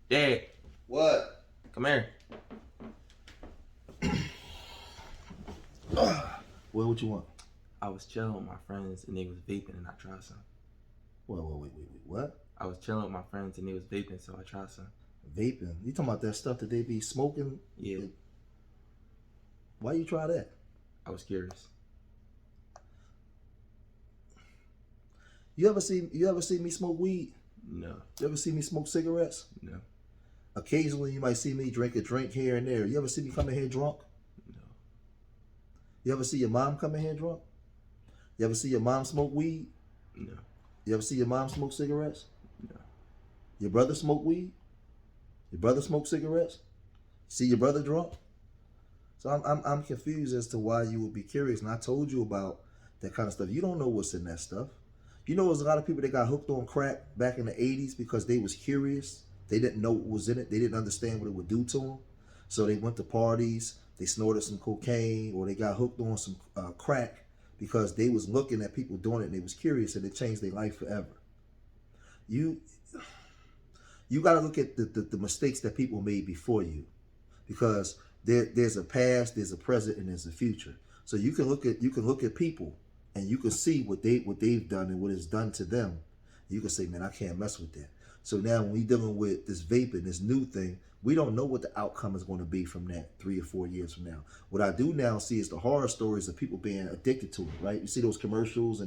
Dad, What? come here. What you want? I was chilling with my friends and they was vaping and I tried some. Wait. What? I was chilling with my friends and they was vaping, so I tried some. Vaping? You talking about that stuff that they be smoking? Yeah, Why you try that? I was curious. You ever see me smoke weed? No, You ever see me smoke cigarettes? no, Occasionally you might see me drink a drink here and there. You ever see me come in here drunk? no, You ever see your mom come in here drunk? You ever see your mom smoke weed? no, You ever see your mom smoke cigarettes? no. Your brother smoke weed? Your brother smoke cigarettes? See your brother drunk? So I'm confused as to why you would be curious. And I told you about that kind of stuff. You don't know what's in that stuff. You know, there's a lot of people that got hooked on crack back in the 80s because they was curious. They didn't know what was in it. They didn't understand what it would do to them. So they went to parties, they snorted some cocaine, or they got hooked on some crack because they was looking at people doing it and they was curious and it changed their life forever. You got to look at the mistakes that people made before you, because there's a past, there's a present, and there's a future. So you can look at people and you can see what they've done and what it's done to them. You can say, man, I can't mess with that. So now when we dealing with this vaping, this new thing, we don't know what the outcome is going to be from that 3 or 4 years from now. What I do now see is the horror stories of people being addicted to it, right? You see those commercials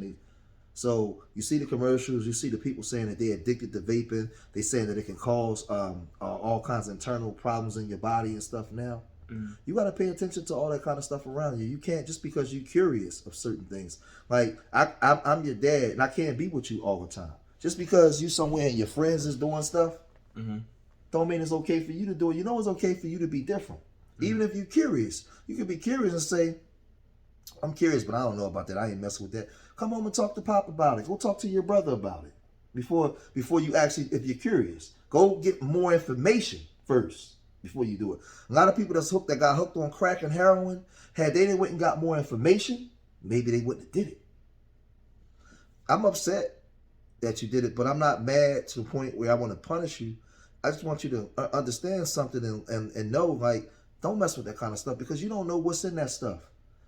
so you see the commercials, you see the people saying that they're addicted to vaping. They saying that it can cause all kinds of internal problems in your body and stuff now. You got to pay attention to all that kind of stuff around you. You can't, just because you're curious of certain things. Like, I'm your dad, and I can't be with you all the time. Just because you somewhere and your friends is doing stuff, don't mean it's okay for you to do it. You know it's okay for you to be different. Even if you're curious, you can be curious and say, I'm curious, but I don't know about that. I ain't messing with that. Come home and talk to Pop about it. Go talk to your brother about it. Before you actually, if you're curious, go get more information first before you do it. A lot of people that got hooked on crack and heroin, had they went and got more information, maybe they wouldn't have did it. I'm upset that you did it, but I'm not mad to the point where I want to punish you. I just want you to understand something and know, like, don't mess with that kind of stuff, because you don't know what's in that stuff.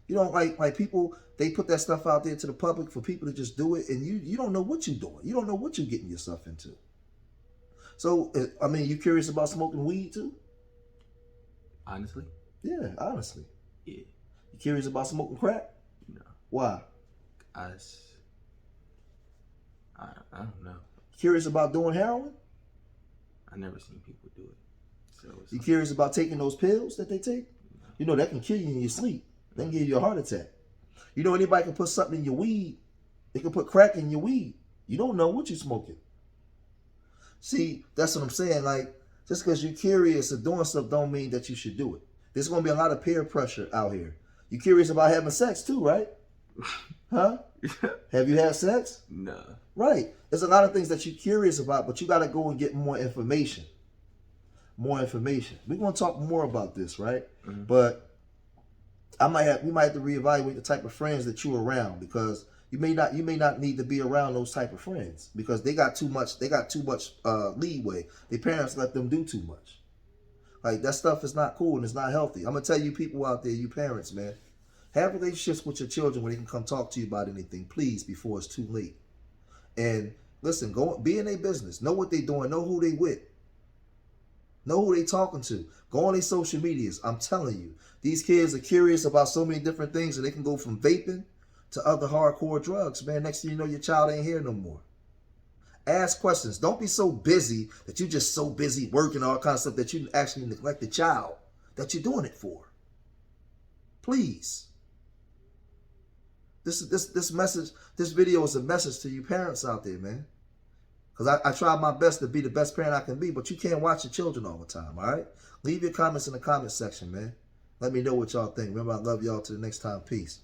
You don't like people, they put that stuff out there to the public for people to just do it, and you don't know what you're doing. You don't know what you're getting yourself into. So, I mean, you curious about smoking weed too? Honestly? Yeah, honestly. Yeah. You curious about smoking crack? No. Why? I don't know. Curious about doing heroin? I never seen people do it. So You curious about taking those pills that they take? No. You know, that can kill you in your sleep. They can give you a heart attack. You know, anybody can put something in your weed. They can put crack in your weed. You don't know what you're smoking. See, that's what I'm saying. Like, just because you're curious of doing stuff don't mean that you should do it. There's going to be a lot of peer pressure out here. You curious about having sex too, right? Huh? Have you had sex? No. Right. There's a lot of things that you're curious about, but you got to go and get more information. More information. We're going to talk more about this, right? But we might have to reevaluate the type of friends that you're around, because you may not need to be around those type of friends, because they got too much leeway. Their parents let them do too much. Like, that stuff is not cool and it's not healthy. I'm gonna tell you, people out there, you parents, man, have relationships with your children where they can come talk to you about anything, please, before it's too late. And listen, be in their business. Know what they're doing. Know who they with. Know who they talking to. Go on their social medias. I'm telling you, these kids are curious about so many different things, and they can go from vaping to other hardcore drugs, man. Next thing you know, your child ain't here no more. Ask questions. Don't be so busy that you're just so busy working all kinds of stuff that you actually neglect the child that you're doing it for. Please. This message, this video is a message to you parents out there, man. Because I try my best to be the best parent I can be, but you can't watch your children all the time, all right? Leave your comments in the comment section, man. Let me know what y'all think. Remember, I love y'all. Till the next time. Peace.